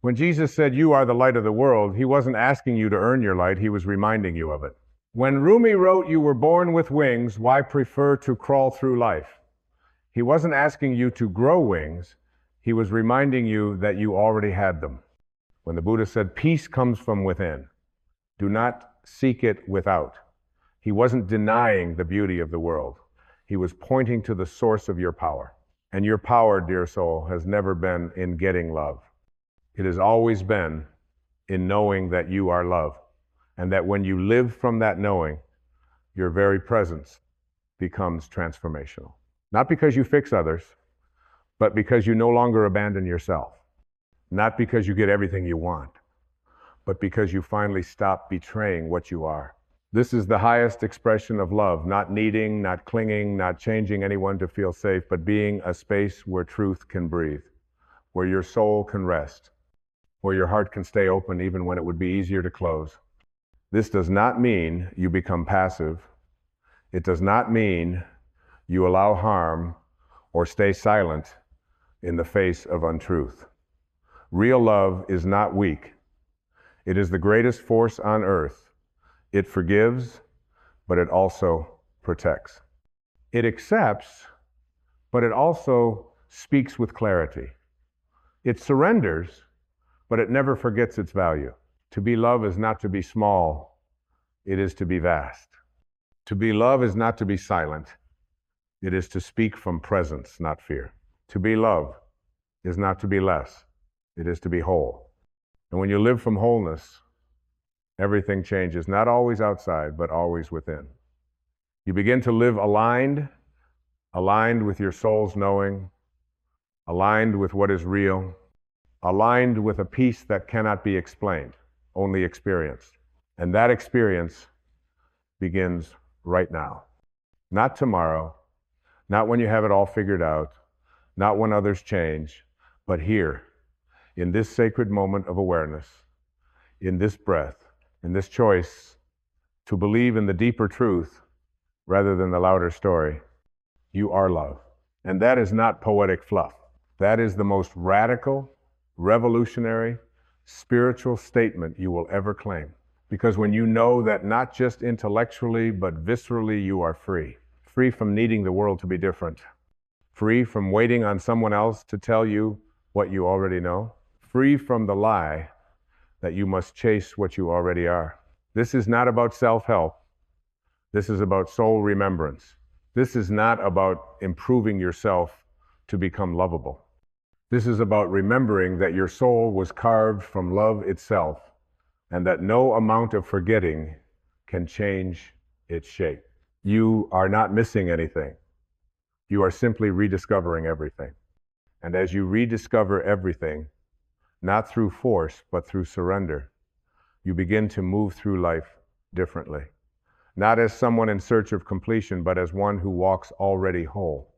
When Jesus said, "You are the light of the world," he wasn't asking you to earn your light, he was reminding you of it. When Rumi wrote, "You were born with wings, why prefer to crawl through life?" He wasn't asking you to grow wings, he was reminding you that you already had them. When the Buddha said, "Peace comes from within, do not seek it without," he wasn't denying the beauty of the world. He was pointing to the source of your power. And your power, dear soul, has never been in getting love. It has always been in knowing that you are love. And that when you live from that knowing, your very presence becomes transformational. Not because you fix others, but because you no longer abandon yourself. Not because you get everything you want, but because you finally stop betraying what you are. This is the highest expression of love, not needing, not clinging, not changing anyone to feel safe, but being a space where truth can breathe, where your soul can rest, where your heart can stay open even when it would be easier to close. This does not mean you become passive. It does not mean you allow harm or stay silent in the face of untruth. Real love is not weak. It is the greatest force on earth. It forgives, but it also protects. It accepts, but it also speaks with clarity. It surrenders, but it never forgets its value. To be love is not to be small, it is to be vast. To be love is not to be silent, it is to speak from presence, not fear. To be love is not to be less, it is to be whole. And when you live from wholeness, everything changes, not always outside, but always within. You begin to live aligned with your soul's knowing, aligned with what is real, aligned with a peace that cannot be explained, only experienced. And that experience begins right now. Not tomorrow, not when you have it all figured out, not when others change, but here, in this sacred moment of awareness, in this breath, in this choice to believe in the deeper truth rather than the louder story. You are love. And that is not poetic fluff. That is the most radical, revolutionary, spiritual statement you will ever claim. Because when you know that not just intellectually, but viscerally you are free. Free from needing the world to be different. Free from waiting on someone else to tell you what you already know. Free from the lie that you must chase what you already are. This is not about self-help. This is about soul remembrance. This is not about improving yourself to become lovable. This is about remembering that your soul was carved from love itself and that no amount of forgetting can change its shape. You are not missing anything. You are simply rediscovering everything. And as you rediscover everything, not through force, but through surrender, you begin to move through life differently. Not as someone in search of completion, but as one who walks already whole.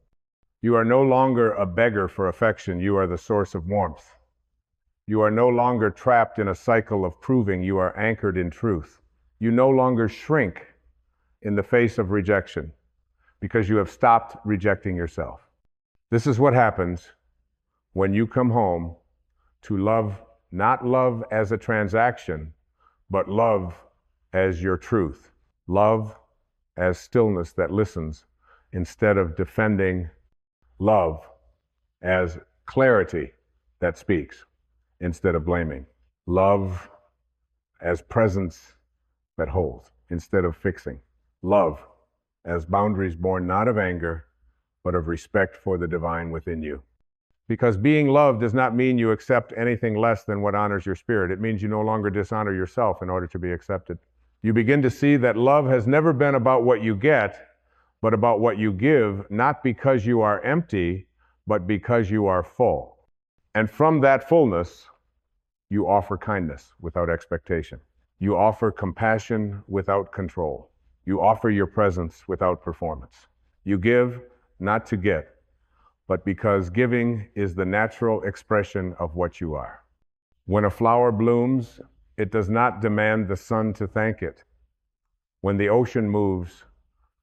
You are no longer a beggar for affection. You are the source of warmth. You are no longer trapped in a cycle of proving. You are anchored in truth. You no longer shrink in the face of rejection because you have stopped rejecting yourself. This is what happens when you come home to love, not love as a transaction, but love as your truth. Love as stillness that listens instead of defending. Love as clarity that speaks instead of blaming. Love as presence that holds instead of fixing. Love as boundaries born not of anger, but of respect for the divine within you. Because being loved does not mean you accept anything less than what honors your spirit. It means you no longer dishonor yourself in order to be accepted. You begin to see that love has never been about what you get, but about what you give, not because you are empty, but because you are full. And from that fullness, you offer kindness without expectation. You offer compassion without control. You offer your presence without performance. You give not to get, but because giving is the natural expression of what you are. When a flower blooms, it does not demand the sun to thank it. When the ocean moves,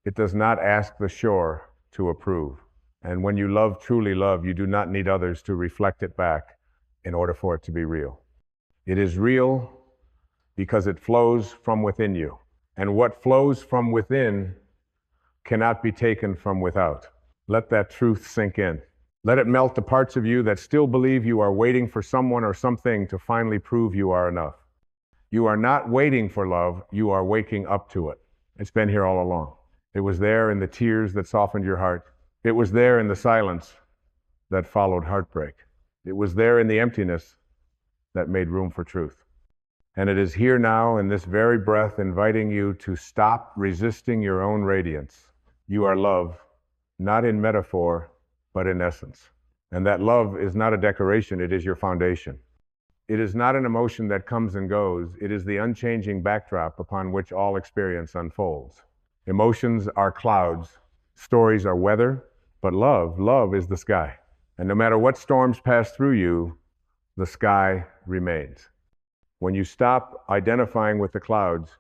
it does not ask the shore to approve. And when you love, truly love, you do not need others to reflect it back in order for it to be real. It is real because it flows from within you. And what flows from within cannot be taken from without. Let that truth sink in. Let it melt the parts of you that still believe you are waiting for someone or something to finally prove you are enough. You are not waiting for love, you are waking up to it. It's been here all along. It was there in the tears that softened your heart. It was there in the silence that followed heartbreak. It was there in the emptiness that made room for truth. And it is here now in this very breath inviting you to stop resisting your own radiance. You are love, not in metaphor, but in essence. And that love is not a decoration, it is your foundation. It is not an emotion that comes and goes. It is the unchanging backdrop upon which all experience unfolds. Emotions are clouds, stories are weather, but love is the sky. And no matter what storms pass through you, the sky remains. When you stop identifying with the clouds,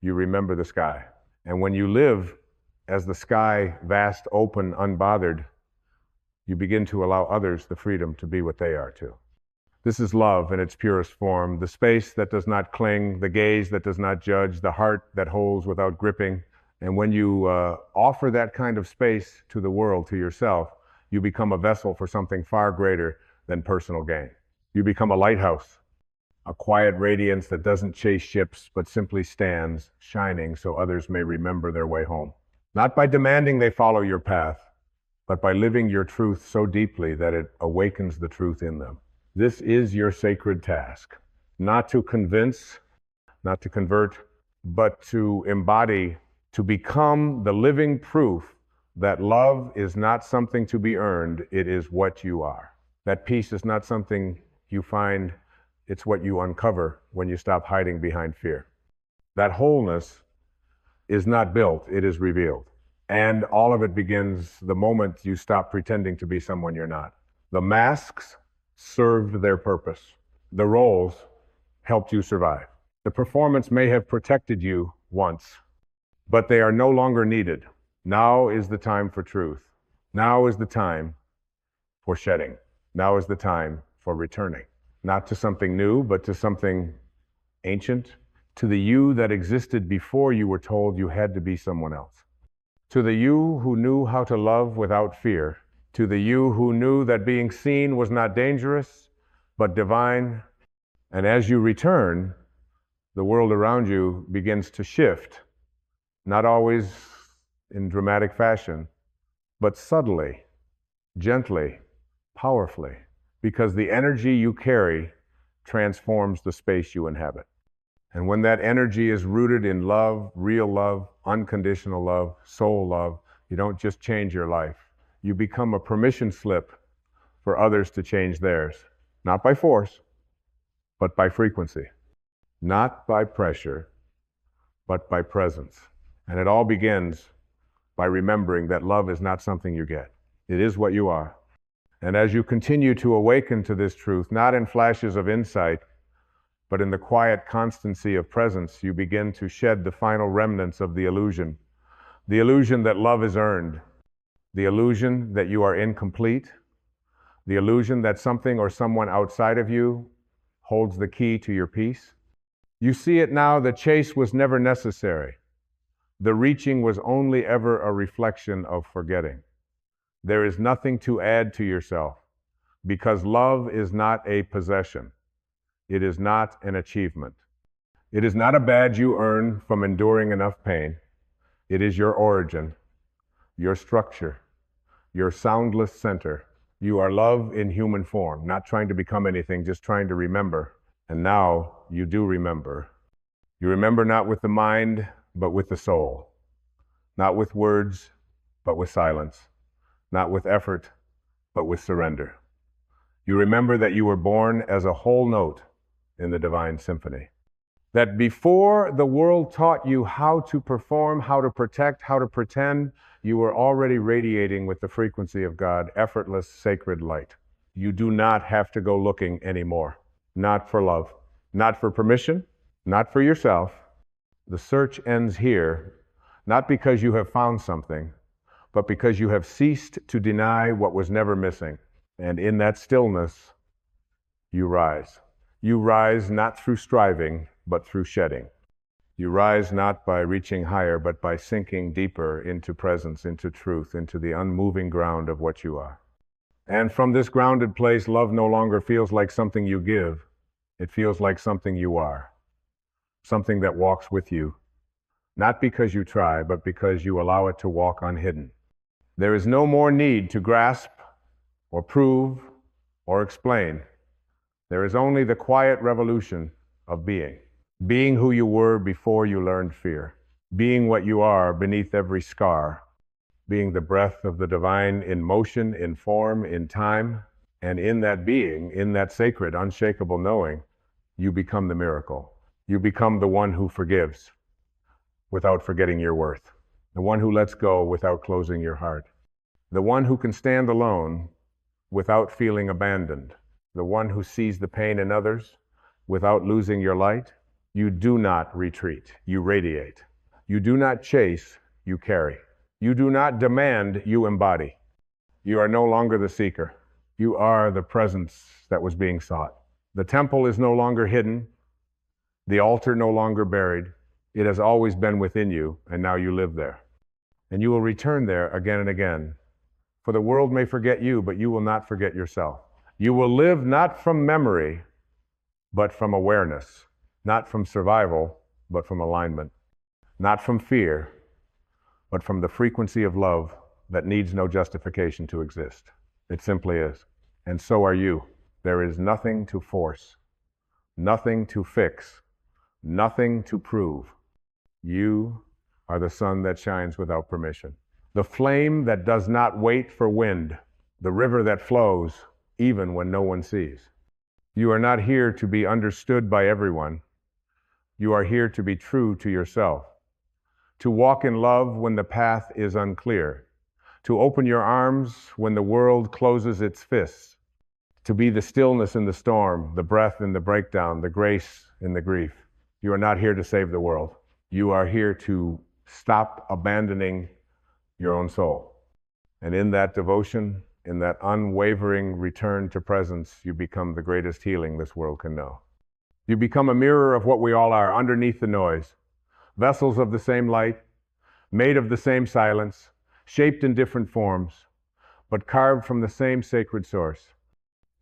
you remember the sky. And when you live as the sky, vast, open, unbothered, you begin to allow others the freedom to be what they are too. This is love in its purest form, the space that does not cling, the gaze that does not judge, the heart that holds without gripping. And when you offer that kind of space to the world, to yourself, you become a vessel for something far greater than personal gain. You become a lighthouse, a quiet radiance that doesn't chase ships, but simply stands, shining so others may remember their way home. Not by demanding they follow your path, but by living your truth so deeply that it awakens the truth in them. This is your sacred task, not to convince, not to convert, but to embody, to become the living proof that love is not something to be earned, it is what you are. That peace is not something you find, it's what you uncover when you stop hiding behind fear. That wholeness is not built, it is revealed. And all of it begins the moment you stop pretending to be someone you're not. The masks served their purpose. The roles helped you survive. The performance may have protected you once, but they are no longer needed. Now is the time for truth. Now is the time for shedding. Now is the time for returning. Not to something new, but to something ancient. To the you that existed before you were told you had to be someone else. To the you who knew how to love without fear. To the you who knew that being seen was not dangerous, but divine. And as you return, the world around you begins to shift. Not always in dramatic fashion, but subtly, gently, powerfully, because the energy you carry transforms the space you inhabit. And when that energy is rooted in love, real love, unconditional love, soul love, you don't just change your life. You become a permission slip for others to change theirs. Not by force, but by frequency. Not by pressure, but by presence. And it all begins by remembering that love is not something you get. It is what you are. And as you continue to awaken to this truth, not in flashes of insight, but in the quiet constancy of presence, you begin to shed the final remnants of the illusion that love is earned, the illusion that you are incomplete, the illusion that something or someone outside of you holds the key to your peace. You see it now, the chase was never necessary. The reaching was only ever a reflection of forgetting. There is nothing to add to yourself, because love is not a possession. It is not an achievement. It is not a badge you earn from enduring enough pain. It is your origin, your structure, your soundless center. You are love in human form, not trying to become anything, just trying to remember. And now you do remember. You remember not with the mind, but with the soul. Not with words, but with silence. Not with effort, but with surrender. You remember that you were born as a whole note in the divine symphony. That before the world taught you how to perform, how to protect, how to pretend, you were already radiating with the frequency of God, effortless, sacred light. You do not have to go looking anymore. Not for love, not for permission, not for yourself. The search ends here, not because you have found something, but because you have ceased to deny what was never missing. And in that stillness, you rise. You rise not through striving, but through shedding. You rise not by reaching higher, but by sinking deeper into presence, into truth, into the unmoving ground of what you are. And from this grounded place, love no longer feels like something you give. It feels like something you are. Something that walks with you. Not because you try, but because you allow it to walk unhidden. There is no more need to grasp or prove or explain. There is only the quiet revolution of being. Being who you were before you learned fear. Being what you are beneath every scar. Being the breath of the divine in motion, in form, in time. And in that being, in that sacred, unshakable knowing, you become the miracle. You become the one who forgives without forgetting your worth. The one who lets go without closing your heart. The one who can stand alone without feeling abandoned. The one who sees the pain in others without losing your light. You do not retreat, you radiate. You do not chase, you carry. You do not demand, you embody. You are no longer the seeker. You are the presence that was being sought. The temple is no longer hidden, the altar no longer buried. It has always been within you, and now you live there. And you will return there again and again. For the world may forget you, but you will not forget yourself. You will live not from memory, but from awareness. Not from survival, but from alignment. Not from fear, but from the frequency of love that needs no justification to exist. It simply is. And so are you. There is nothing to force, nothing to fix, nothing to prove. You are the sun that shines without permission. The flame that does not wait for wind. The river that flows even when no one sees. You are not here to be understood by everyone. You are here to be true to yourself. To walk in love when the path is unclear. To open your arms when the world closes its fists. To be the stillness in the storm, the breath in the breakdown, the grace in the grief. You are not here to save the world. You are here to stop abandoning your own soul. And in that devotion, in that unwavering return to presence, you become the greatest healing this world can know. You become a mirror of what we all are underneath the noise. Vessels of the same light, made of the same silence, shaped in different forms, but carved from the same sacred source.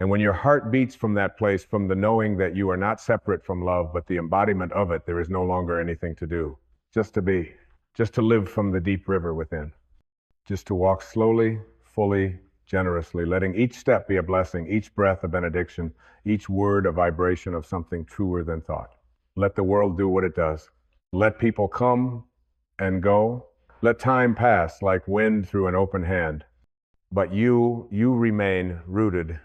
And when your heart beats from that place, from the knowing that you are not separate from love, but the embodiment of it, there is no longer anything to do. Just to be, just to live from the deep river within. Just to walk slowly, fully, generously, letting each step be a blessing, each breath a benediction, each word a vibration of something truer than thought. Let the world do what it does. Let people come and go. Let time pass like wind through an open hand. but you remain rooted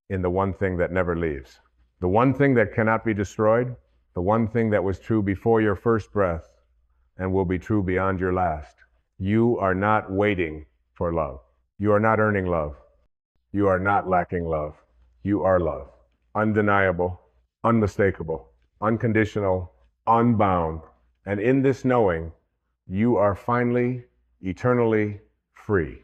in the one thing that never leaves. The one thing that cannot be destroyed, the one thing that was true before your first breath and will be true beyond your last. You are not waiting for love. You are not earning love. You are not lacking love. You are love. Undeniable, unmistakable, unconditional, unbound. And in this knowing, you are finally, eternally free.